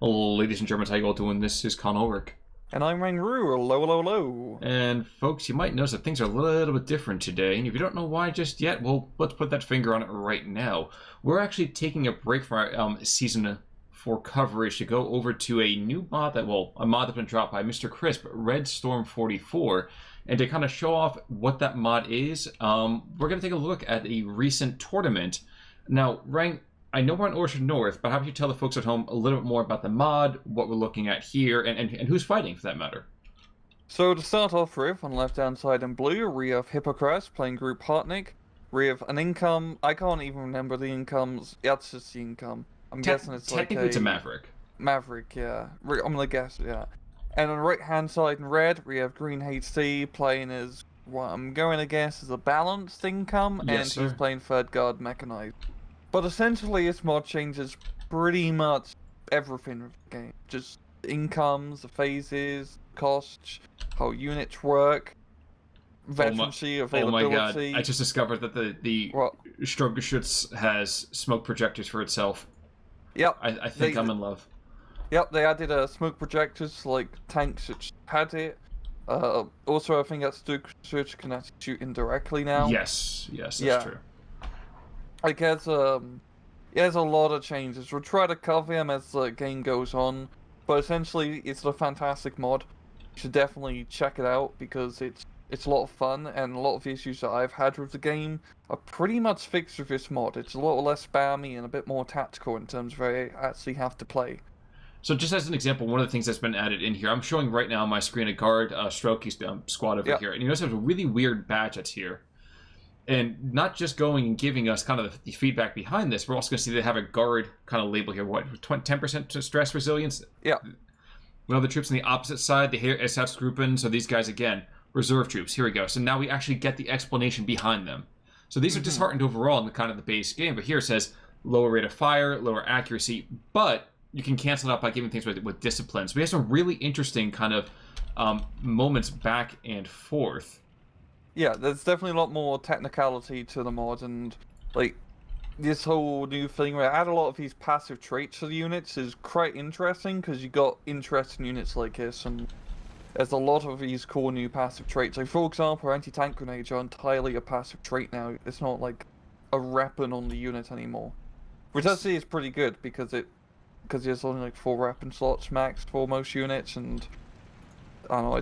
Ladies and Germans, how you all doing? This is Con Ulrich. And I'm Rangru, low. And folks, you might notice that things are a little bit different today, and if you don't know why just yet, well, let's put that finger on it right now. We're actually taking a break from our Season 4 coverage to go over to a new mod that, a mod that's been dropped by Mr. Crisp, Red Storm 44, and to kind of show off what that mod is, we're going to take a look at a recent tournament. Now, Rang, I know we're on Orsha North, but how about you tell the folks at home a little bit more about the mod, what we're looking at here, and who's fighting, for that matter? So to start off with, on the left-hand side in blue, we have Hypokrass playing Group Harteneck. We have an income, I can't even remember the incomes, that's just the income. I'm guessing it's like technically it's a Maverick. Maverick, yeah. I'm gonna guess, yeah. And on the right-hand side in red, we have GreenHD playing as, what I'm going to guess is a balanced income, Yes, and he's sir. playing Third Guard Mechanized. But essentially, this mod changes pretty much everything with the game. Just incomes, the phases, costs, how units work, veterancy, availability. Oh my god, I just discovered that the Sturmgeschütz has smoke projectors for itself. Yep. I think I'm in love. Yep, they added smoke projectors like tanks which had it. Also, I think that Sturmgeschütz can actually shoot indirectly now. Yes, that's true. Like, there's a lot of changes. We'll try to cover them as the game goes on, but essentially, it's a fantastic mod. You should definitely check it out because it's a lot of fun, and a lot of the issues that I've had with the game are pretty much fixed with this mod. It's a lot less spammy and a bit more tactical in terms of where you actually have to play. So just as an example, one of the things that's been added in here, I'm showing right now on my screen a guard Strokey squad over here, and you notice there's a really weird badge that's here. And not just going and giving us kind of the feedback behind this, we're also going to see they have a guard kind of label here. What, 10% stress resilience? Yeah. We have the troops on the opposite side, the SFs so these guys, again, reserve troops. Here we go. So now we actually get the explanation behind them. So these are disheartened overall in the kind of the base game, but here it says lower rate of fire, lower accuracy, but you can cancel it out by giving things with discipline. So we have some really interesting kind of moments back and forth. Yeah, there's definitely a lot more technicality to the mod, and like this whole new thing where I add a lot of these passive traits to the units is quite interesting because you got interesting units like this, and there's a lot of these cool new passive traits. Like, for example, anti-tank grenades are entirely a passive trait now. It's not like a weapon on the unit anymore, which actually is pretty good because there's only like 4 weapon slots maxed for most units, and I don't know,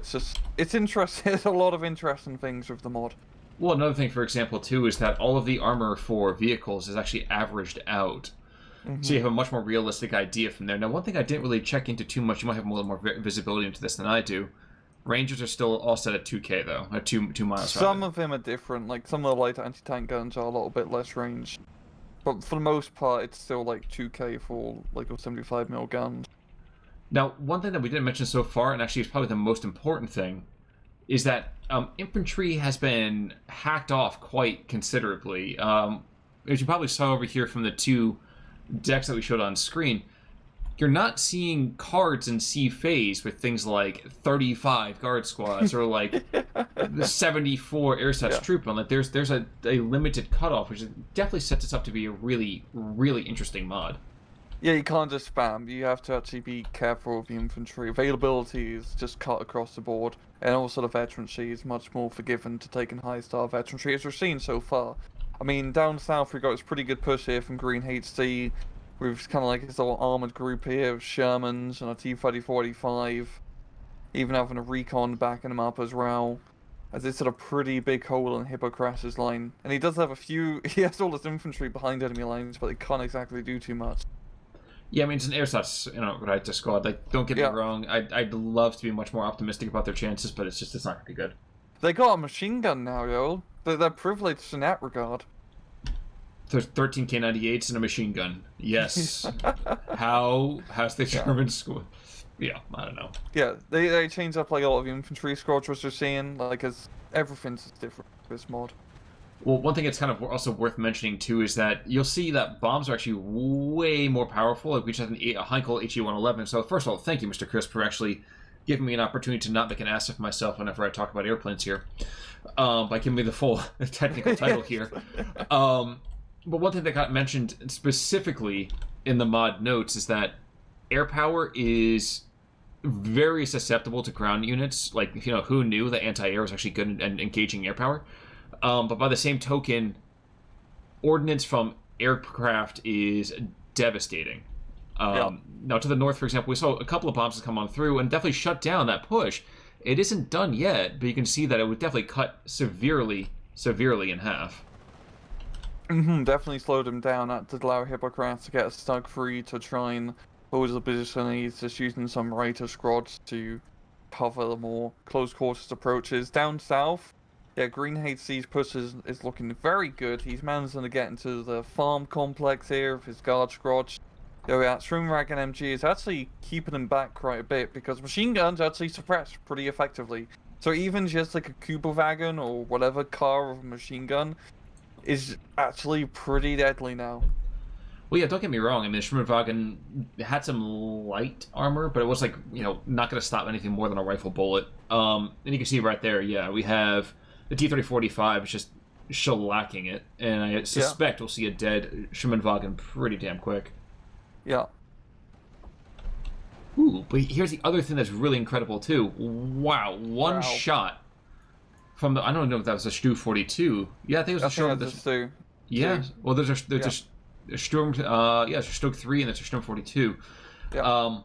it's interesting. There's a lot of interesting things with the mod. Well, another thing, for example, too, is that all of the armor for vehicles is actually averaged out. So you have a much more realistic idea from there. Now, one thing I didn't really check into too much, you might have a little more visibility into this than I do. Rangers are still all set at 2K, though, at 2 miles. Some of them are different, like some of the light anti-tank guns are a little bit less range. But for the most part, it's still like 2K for like a 75mm guns. Now, one thing that we didn't mention so far, and actually is probably the most important thing, is that Infantry has been hacked off quite considerably. As you probably saw over here from the 2 decks that we showed on screen, you're not seeing cards in C phase with things like 35 guard squads or like the 74 air sets troop. And like there's a limited cutoff, which definitely sets us up to be a really, really interesting mod. Yeah, you can't just spam. You have to actually be careful with the infantry. Availability is just cut across the board, and also the veterancy is much more forgiving to taking high-star veterancy, as we've seen so far. I mean, down south we got this pretty good push here from GreenHD, with kind of like this little armoured group here of Shermans and a T-34-85, even having a recon backing them up as well. As it's at a pretty big hole in Hypokrass's line. And he does have he has all this infantry behind enemy lines, but they can't exactly do too much. Yeah, I mean, it's an airsats, right, to squad. Like, don't get me wrong. I'd love to be much more optimistic about their chances, but it's not going to be good. They got a machine gun now, yo. They're privileged in that regard. There's 13 K98s and a machine gun. Yes. How has the German squad? Yeah, I don't know. Yeah, they changed up like a lot of the infantry squads, which we're seeing, like, as everything's different with this mod. Well, one thing that's kind of also worth mentioning, too, is that you'll see that bombs are actually way more powerful. Like, we just have a Heinkel HE-111. So, first of all, thank you, Mr. Crisp, for actually giving me an opportunity to not make an ass of myself whenever I talk about airplanes here, by giving me the full technical title here. But one thing that got mentioned specifically in the mod notes is that air power is very susceptible to ground units. Like, who knew that anti-air was actually good at engaging air power? But by the same token, ordnance from aircraft is devastating. Now, to the north, for example, we saw a couple of bombs come on through and definitely shut down that push. It isn't done yet, but you can see that it would definitely cut severely in half. Definitely slowed him down. That did allow Hypokrass to get stuck free to try and hold the position. He's just using some Riter squads to cover the more close quarters approaches. Down south, yeah, GreenHD's push is looking very good. He's managing to get into the farm complex here with his guard squads. Yeah, Stringwagon MG is actually keeping him back quite a bit because machine guns actually suppress pretty effectively. So even just like a Kubelwagen or whatever car of a machine gun is actually pretty deadly now. Well, yeah, don't get me wrong. I mean, Schmidt-Wagen had some light armor, but it was like, not going to stop anything more than a rifle bullet. And you can see right there, yeah, we have the T-3045 is just shellacking it, and I suspect we'll see a dead Schmidt-Wagen pretty damn quick. Yeah. Ooh, but here's the other thing that's really incredible, too. Wow, one shot from the... I don't know if that was a Stu-42. Yeah, I think it was a Stu. Yeah, well, there's a Sturm... there's a Stoke 3 and there's a Sturm 42. Yeah.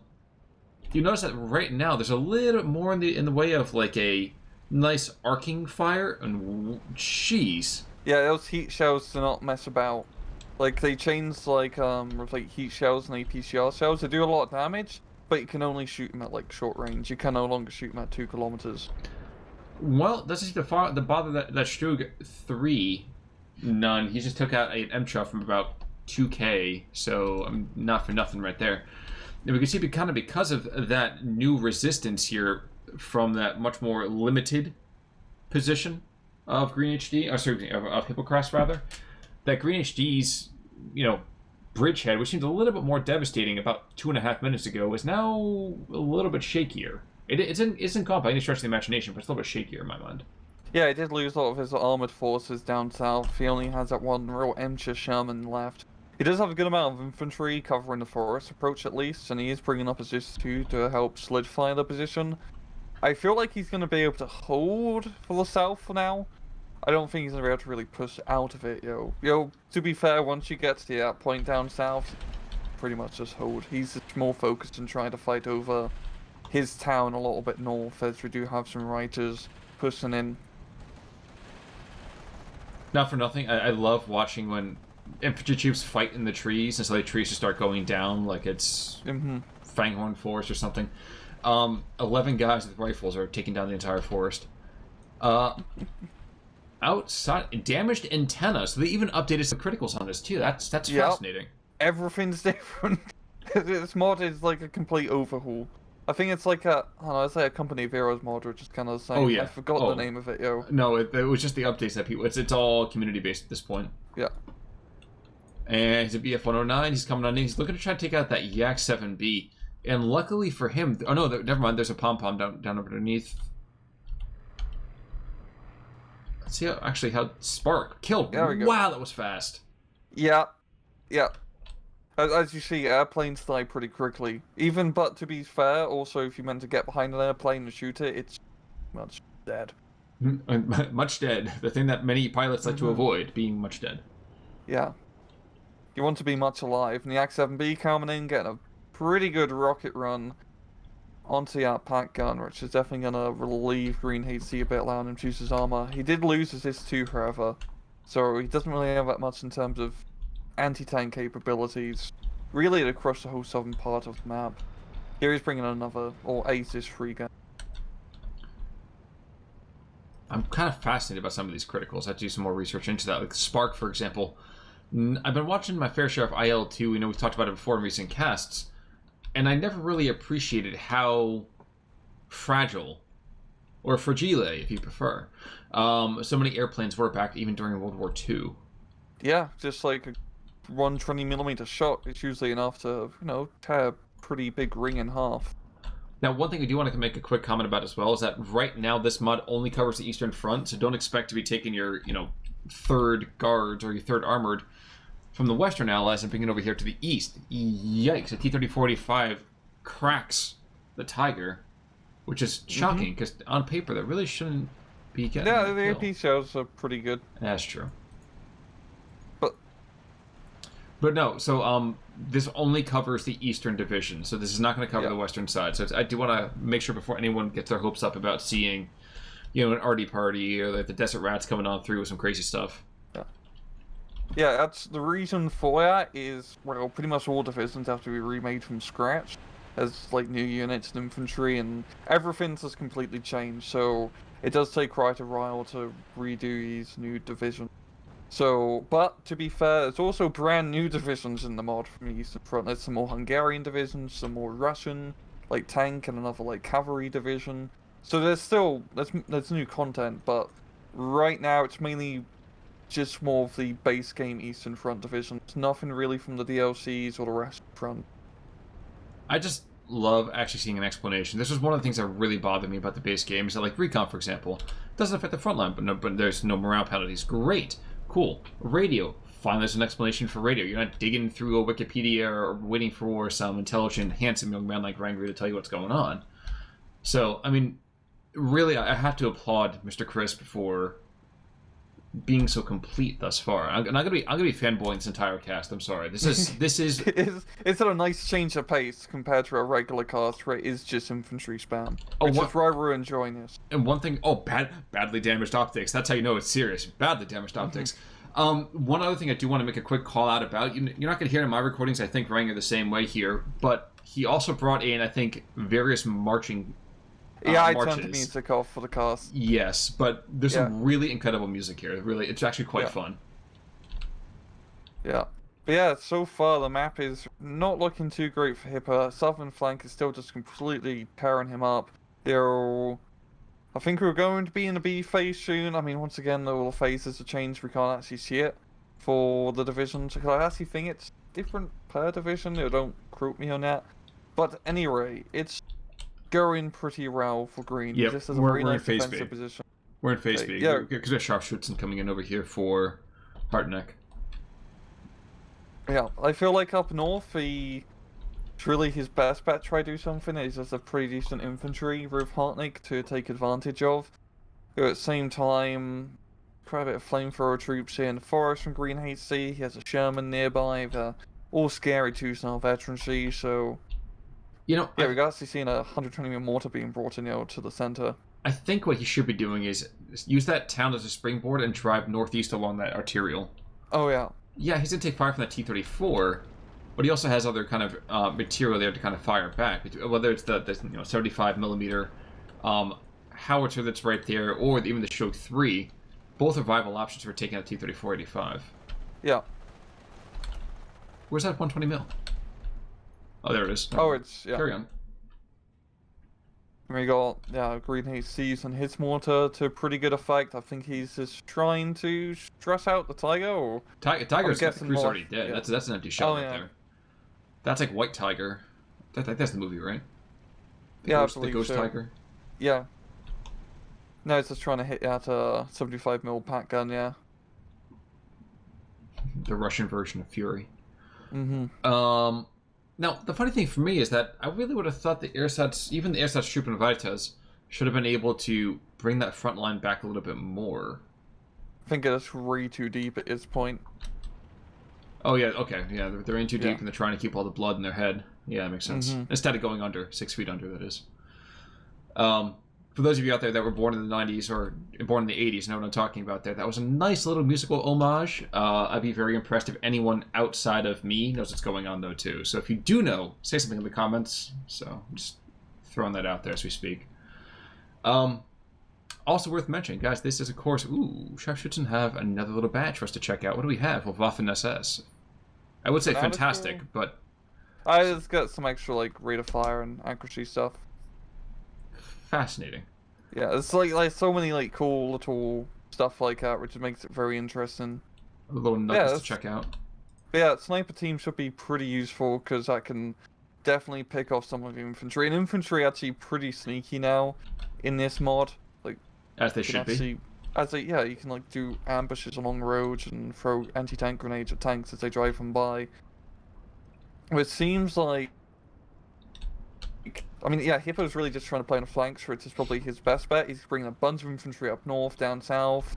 You notice that right now there's a little bit more in the way of, like, a nice arcing fire, and jeez. Yeah, those heat shells do not mess about. Like, they change, like, heat shells and APCR shells. They do a lot of damage, but you can only shoot them at, like, short range. You can no longer shoot them at 2 kilometers. Well, this is the bother that Strug 3, none. He just took out an MTRA from about 2K, so not for nothing right there. And we can see kind of because of that new resistance here from that much more limited position of GreenHD, of Hypokrass rather, that GreenHD's, bridgehead, which seemed a little bit more devastating about 2.5 minutes ago, is now a little bit shakier. It isn't caught by any stretch of the imagination, but it's a little bit shakier in my mind. Yeah, he did lose a lot of his armored forces down south. He only has that one real MTRA Sherman left. He does have a good amount of infantry covering the forest approach at least, and he is bringing up his IS-2 to help solidify the position. I feel like he's going to be able to hold for the south for now. I don't think he's going to be able to really push out of it, to be fair, once you get to that point down south, pretty much just hold. He's just more focused on trying to fight over his town a little bit north, as we do have some Riters pushing in. Not for nothing, I love watching when infantry troops fight in the trees, and so the trees just start going down like it's Fanghorn Forest or something. 11 guys with rifles are taking down the entire forest. Outside, damaged antenna, so they even updated some criticals on this too. That's fascinating. Everything's different. This mod is like a complete overhaul. I think it's like it's like a Company of Heroes mod, which is kind of the same. Oh yeah, I forgot the name of it, No, it was just the updates that people. It's all community based at this point. Yeah. And he's a BF-109. He's coming on in. He's looking to try to take out that Yak 7B. And luckily for him, oh no, never mind. There's a pom-pom down underneath. Let's see how Spark killed. There we go. Wow, that was fast. Yeah. As you see, airplanes fly pretty quickly. But to be fair, also if you meant to get behind an airplane and shoot it, it's much dead. Much dead. The thing that many pilots like to avoid, being much dead. Yeah. You want to be much alive. And the Yak-7B coming in, getting a pretty good rocket run onto that pack gun, which is definitely going to relieve GreenHD a bit, allowing him to use his armor. He did lose his IS-2, however, so he doesn't really have that much in terms of anti-tank capabilities, really across the whole southern part of the map. Here he's bringing another, or IS-3 gun. I'm kind of fascinated by some of these criticals. I have to do some more research into that. Like Spark, for example. I've been watching my fair share of IL-2. We've talked about it before in recent casts. And I never really appreciated how fragile, or fragile if you prefer, so many airplanes were back even during World War II. Yeah, just like a 120mm shot is usually enough to, tear a pretty big ring in half. Now, one thing I do want to make a quick comment about as well is that right now this mod only covers the Eastern Front, so don't expect to be taking your, 3rd Guards or your 3rd Armored from the Western Allies and bringing it over here to the East. Yikes, a T-3045 cracks the Tiger, which is shocking because on paper that really shouldn't be getting. Yeah, that the kill. AP shells are pretty good. That's true. But no, so this only covers the Eastern Division, so this is not going to cover the Western side. So I do want to make sure before anyone gets their hopes up about seeing, an arty party or like the Desert Rats coming on through with some crazy stuff. Yeah, that's the reason for that is, well, pretty much all divisions have to be remade from scratch as, like, new units and infantry, and everything's just completely changed, so it does take quite a while to redo these new divisions. So, but, to be fair, there's also brand new divisions in the mod from the Eastern Front. There's some more Hungarian divisions, some more Russian, like, tank, and another, like, cavalry division. So there's still, there's new content, but right now it's mainly just more of the base game Eastern Front division. It's nothing really from the DLCs or the rest of the front. I just love actually seeing an explanation. This was one of the things that really bothered me about the base game. Is that, like, recon, for example, doesn't affect the front line, but there's no morale penalties. Great, cool. Radio, finally there's an explanation for radio. You're not digging through a Wikipedia or waiting for some intelligent, handsome young man like Rangry to tell you what's going on. So, I mean, really, I have to applaud Mr. Crisp for being so complete thus far. I'm gonna be fanboying this entire cast. I'm sorry. This is it's a nice change of pace compared to a regular cast where it is just infantry spam. Which is why we're enjoying this. And one thing, badly damaged optics. That's how you know it's serious. Badly damaged optics. One other thing I do want to make a quick call out about. You're not going to hear it in my recordings. I think Ranger the same way here, but he also brought in, I think, various marching. Yeah, I marches. turned the music off for the cast. Yes, but there's some really incredible music here. Really, it's actually quite fun. Yeah. But yeah, so far the map is not looking too great for Hipper. Southern flank is still just completely tearing him up. I think we're going to be in the B phase soon. I mean, once again, all the phases are changed. We can't actually see it for the divisions. I actually think it's different per division. Don't quote me on that. But anyway, it's going pretty well for green. Yep, This is a very nice phase defensive B. position. We're in phase B. Yeah. Because we have Sharpshooting coming in over here for Harteneck. Yeah, I feel like up north, it's really his best bet to try to do something. He's just a pretty decent infantry with Harteneck to take advantage of. At the same time, quite a bit of flamethrower troops here in the forest from GreenHD. He has a Sherman nearby. They're all scary 2-star veterancy, so... Yeah, we've actually seen a 120mm mortar being brought in to the center. I think what he should be doing is use that town as a springboard and drive northeast along that arterial. Oh, yeah. Yeah, he's going to take fire from that T-34, but he also has other kind of material there to kind of fire back. Whether it's the 75mm howitzer that's right there, or even the Shock 3, both are viable options for taking out T-34-85. Yeah. Where's that 120mm? Oh, there it is. Oh, it's... yeah. Carry on. We got, GreenHD using his mortar to pretty good effect. I think he's just trying to stress out the Tiger, or... Tiger's crew's already dead. Yeah. That's an empty shell there. That's like White Tiger. That's the movie, right? The Ghost Tiger? Yeah. No, it's just trying to hit that 75mm pack gun, yeah. The Russian version of Fury. Mm-hmm. Now, the funny thing for me is that I really would have thought the even the Ersatz troop in Vitas should have been able to bring that front line back a little bit more. I think it's way too deep at this point. Oh, yeah, okay. Yeah, they're in too deep and they're trying to keep all the blood in their head. Yeah, that makes sense. Instead of going under, 6 feet under, that is. For those of you out there that were born in the 90s or born in the 80s know what I'm talking about there, that was a nice little musical homage. I'd be very impressed if anyone outside of me knows what's going on, though, too. So if you do know, say something in the comments. So I'm just throwing that out there as we speak. Also worth mentioning, guys, this is, of course... Ooh, Sharpshooting have another little badge for us to check out. What do we have? Well, Waffen SS. I would say fantastic, but... I just got some extra, rate of fire and accuracy stuff. Fascinating. Yeah, it's like so many cool little stuff like that, which makes it very interesting. A little nuggets to check out. But yeah, sniper team should be pretty useful because that can definitely pick off some of the infantry. And infantry actually pretty sneaky now in this mod. As they should be. You can do ambushes along roads and throw anti-tank grenades at tanks as they drive them by. It seems like I mean, yeah, Hippo's really just trying to play on the flanks, which is probably his best bet. He's bringing a bunch of infantry up north, down south.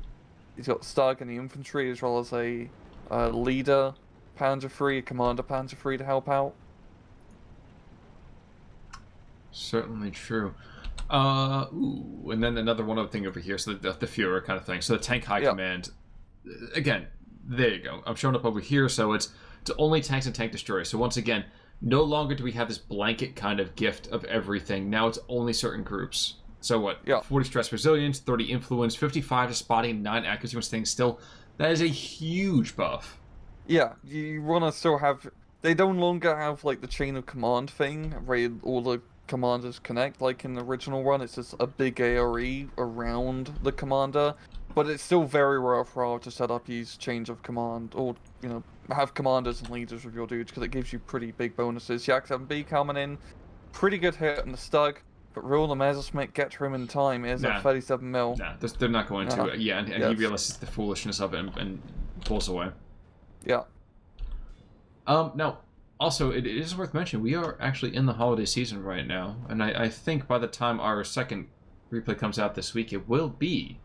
He's got Stug in the infantry, as well as a leader Panzer III, a commander Panzer III to help out. Certainly true. Ooh, and then another one other thing over here, so the Führer kind of thing. So the tank high command, again, there you go. I'm showing up over here, so it's only tanks and tank destroyers. So once again, no longer do we have this blanket kind of gift of everything. Now it's only certain groups. So what? Yeah. 40 stress resilience, 30 influence, 55 to spotting, 9 accuracy when staying still. That is a huge buff. Yeah, you want to still have... They no longer have, like, the chain of command thing, where all the commanders connect, like in the original run. It's just a big ARE around the commander. But it's still very worthwhile to set up these chains of command, or, you know, have commanders and leaders with your dudes, because it gives you pretty big bonuses. Yak 7B coming in, pretty good hit on the Stug, but Rule the Messerschmitt, get to him in time, is at 37 mil. Nah, they're not going to. Yeah, and he realizes the foolishness of it and pulls away. Yeah. Now, also, it is worth mentioning, we are actually in the holiday season right now, and I think by the time our second replay comes out this week, it will be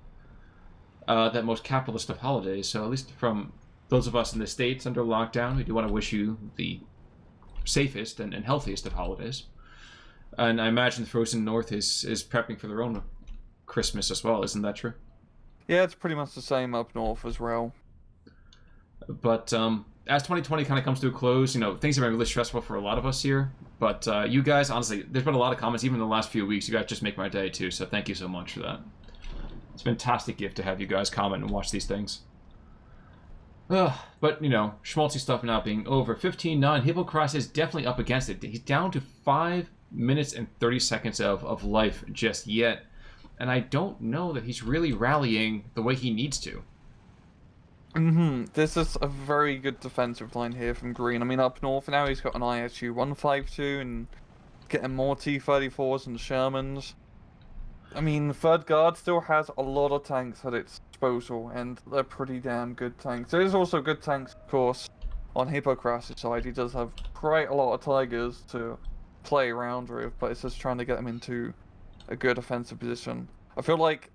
that most capitalist of holidays. So at least from those of us in the States under lockdown, we do want to wish you the safest and healthiest of holidays. And I imagine the Frozen North is prepping for their own Christmas as well, isn't that true? Yeah, it's pretty much the same up north as well. But as 2020 kind of comes to a close, you know, things have been really stressful for a lot of us here. But you guys, honestly, there's been a lot of comments, even in the last few weeks. You guys just make my day, too, so thank you so much for that. It's a fantastic gift to have you guys comment and watch these things. But, you know, schmaltzy stuff now being over. 15-9, Hypokrass is definitely up against it. He's down to 5 minutes and 30 seconds of life just yet. And I don't know that he's really rallying the way he needs to. This is a very good defensive line here from Green. I mean, up north now he's got an ISU 152 and getting more T-34s and Shermans. I mean, Third Guard still has a lot of tanks at its disposal, and they're pretty damn good tanks. There is also good tanks, of course, on Hypokrass' side. He does have quite a lot of Tigers to play around with, but it's just trying to get them into a good offensive position. I feel like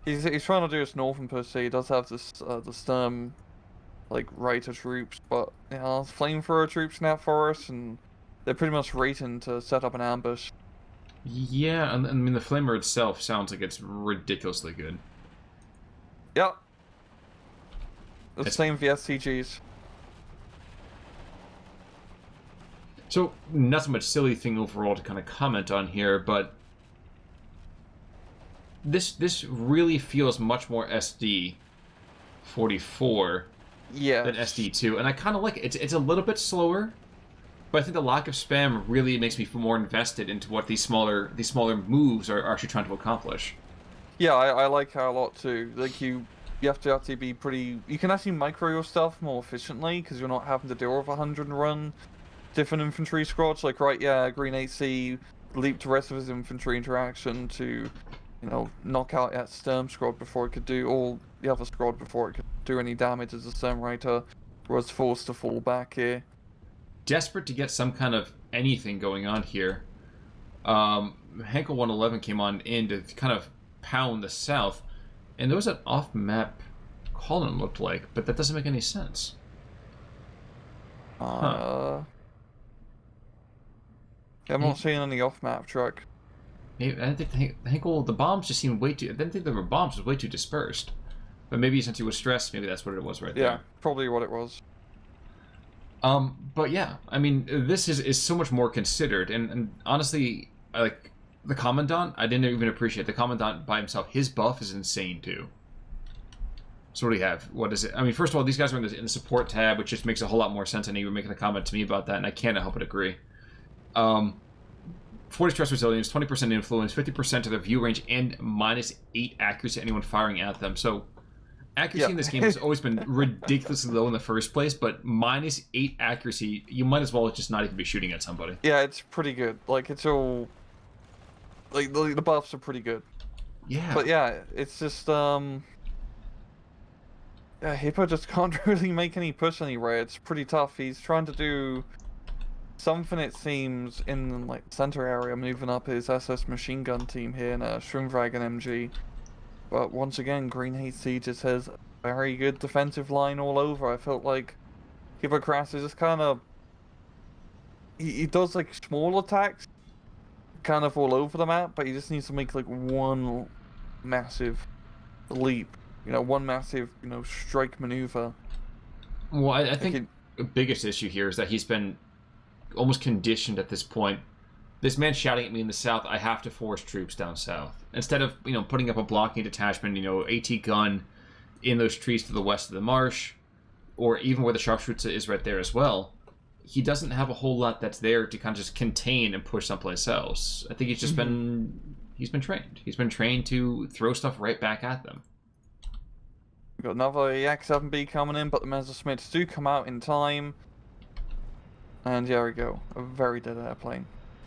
he's trying to do his northern push. He does have this the Sturm, like, Reiter troops, but you know, flamethrower troops now for us, and they're pretty much waiting to set up an ambush. Yeah, and I mean, the Flamer itself sounds like it's ridiculously good. Yep. The same for the SCGs. So, not so much silly thing overall to kind of comment on here, but this really feels much more SD 44 than SD2, and I kind of like it. It's a little bit slower, but I think the lack of spam really makes me feel more invested into what these smaller moves are actually trying to accomplish. Yeah, I like her a lot too. Like you have to actually be pretty. You can actually micro your stuff more efficiently because you're not having to deal with 100 and run different infantry squads. Like GreenHD leaped the rest of his infantry interaction to, you know, knock out that Sturm squad before it could do all the other squad before it could do any damage as the Sturm Reiter was forced to fall back here. Desperate to get some kind of anything going on here. Henkel 111 came on in to kind of pound the south, and there was an off-map column, looked like, but that doesn't make any sense. I'm not seeing any off-map truck. Maybe, I think Henkel, the bombs just seemed way too... I didn't think there were bombs, it was way too dispersed. But maybe since he was stressed, maybe that's what it was right there. Yeah, probably what it was. But yeah, I mean, this is so much more considered, and honestly, like, the Commandant, I didn't even appreciate. The Commandant by himself, his buff is insane too. So what do you have? What is it? I mean, first of all, these guys are in the support tab, which just makes a whole lot more sense, and you were making a comment to me about that, and I can't help but agree. 40 stress resilience, 20% influence, 50% of their view range, and -8 accuracy to anyone firing at them. So accuracy in this game has always been ridiculously low in the first place, but -8 accuracy, you might as well just not even be shooting at somebody. Yeah, it's pretty good. Like, it's all... Like, the buffs are pretty good. Yeah. But yeah, it's just, yeah, Hippo just can't really make any push anywhere. It's pretty tough. He's trying to do something it seems in like center area moving up his SS machine gun team here in a Schwimmwagen MG. But once again, GreenHD just has a very good defensive line all over. I felt like Hypokrass is just kind of... He does like small attacks kind of all over the map, but he just needs to make like one massive leap. You know, one massive, you know, strike maneuver. Well, I think the biggest issue here is that he's been almost conditioned at this point. This man shouting at me in the south, I have to force troops down south. Instead of, you know, putting up a blocking detachment, you know, AT gun in those trees to the west of the marsh, or even where the sharpshooter is right there as well, he doesn't have a whole lot that's there to kind of just contain and push someplace else. I think he's just he's been trained. He's been trained to throw stuff right back at them. We've got another Yak-7B coming in, but the Messerschmitts do come out in time. And there we go. A very dead airplane.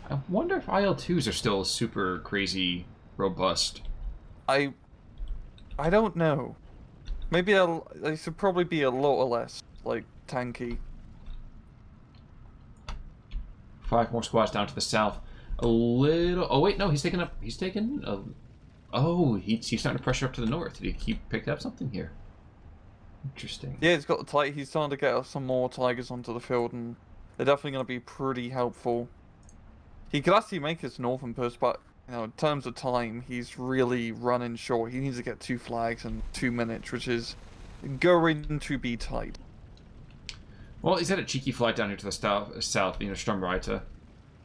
I wonder if IL-2s are still super crazy robust. I don't know. Maybe they should probably be a lot less, like, tanky. 5 more squads down to the south. A little... Oh, wait, no, he's taking up... He's taking... Oh, he's starting to pressure up to the north. Did he pick up something here? Interesting. Yeah, he's got the Tiger. He's starting to get some more Tigers onto the field, and they're definitely going to be pretty helpful. He could actually make his northern push, but you know, in terms of time, he's really running short. He needs to get 2 flags in 2 minutes, which is going to be tight. Well, he's had a cheeky flight down here to the south, you know, Sturmreiter.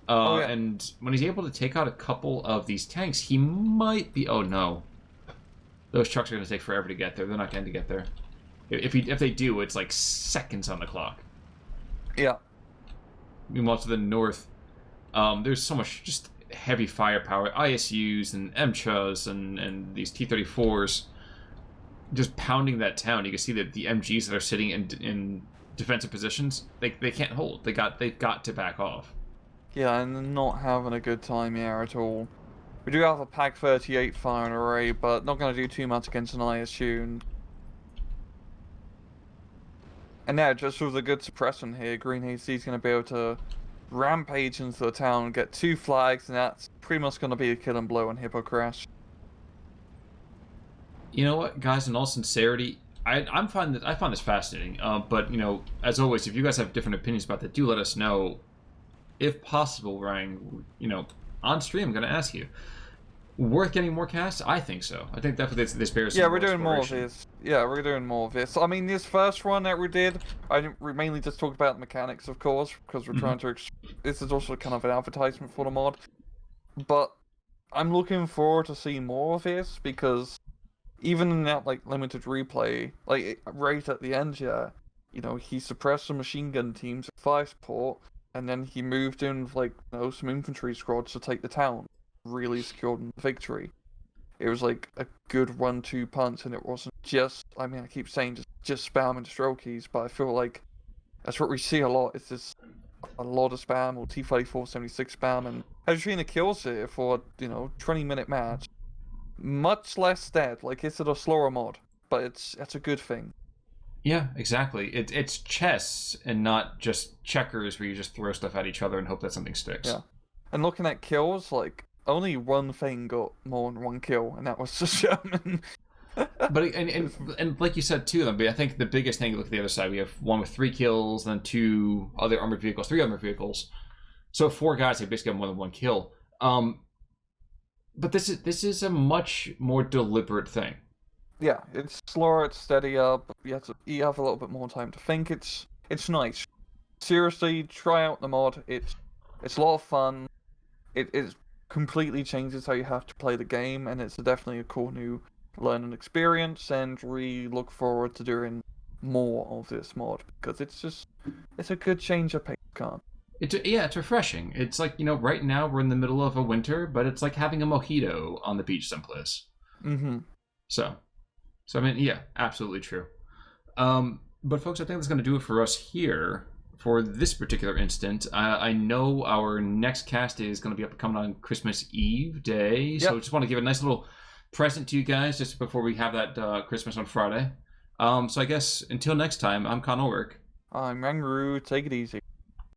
Oh, yeah. And when he's able to take out a couple of these tanks, he might be... Oh, no. Those trucks are going to take forever to get there. They're not going to get there. If they do, it's like seconds on the clock. Yeah. Meanwhile, to the north, there's so much just heavy firepower. ISUs and MCHAs and these T-34s just pounding that town. You can see that the MGs that are sitting in defensive positions, they can't hold. They've got to back off. Yeah, and they're not having a good time here at all. We do have a PAC-38 firing array, but not going to do too much against an ISU. And now, just with a good suppression here, GreenHD is going to be able to rampage into the town, get 2 flags, and that's pretty much going to be a kill and blow on Hypokrass. You know what, guys? In all sincerity, I find this fascinating. But you know, as always, if you guys have different opinions about that, do let us know. If possible, Ryan, you know, on stream, I'm going to ask you. Worth getting more casts? I think so. I think definitely this bears some we're doing more of this. Yeah, we're doing more of this. I mean, this first one that we did, we mainly just talked about the mechanics, of course, because we're trying to... This is also kind of an advertisement for the mod. But I'm looking forward to seeing more of this, because even in that, like, limited replay, like, right at the end, yeah, you know, he suppressed some machine gun teams at 5 support, and then he moved in with, like, you know, some infantry squads to take the town. Really secured the victory. It was like a good 1-2 punch, and it wasn't just, I mean, I keep saying just spam and stroke keys, but I feel like that's what we see a lot. It's just a lot of spam, or T-34, 76 spam, and as you're seeing the kills here for, you know, 20-minute match, much less dead. Like, it's a slower mod, but it's a good thing. Yeah, exactly. It's chess and not just checkers where you just throw stuff at each other and hope that something sticks. Yeah. And looking at kills, like, only one thing got more than 1 kill, and that was the Sherman. But and like you said too, I think the biggest thing, look at the other side, we have one with 3 kills, then 2 other armored vehicles, 3 armored vehicles. So 4 guys, they basically have more than 1 kill. But this is a much more deliberate thing. Yeah, it's slower, it's steadier, but you have a little bit more time to think. It's nice. Seriously, try out the mod. It's a lot of fun. It completely changes how you have to play the game, and it's definitely a cool new learning experience, and we look forward to doing more of this mod, because it's a good change of pace, can't. It's refreshing. It's like, you know, right now we're in the middle of a winter, but it's like having a mojito on the beach someplace. So I mean, yeah, absolutely true. But folks, I think that's going to do it for us here for this particular instant. I know our next cast is going to be coming on Christmas Eve day, so I just want to give a nice little present to you guys just before we have that Christmas on Friday. So I guess until next time, I'm Con Ulrich. I'm Rangaroo. Take it easy.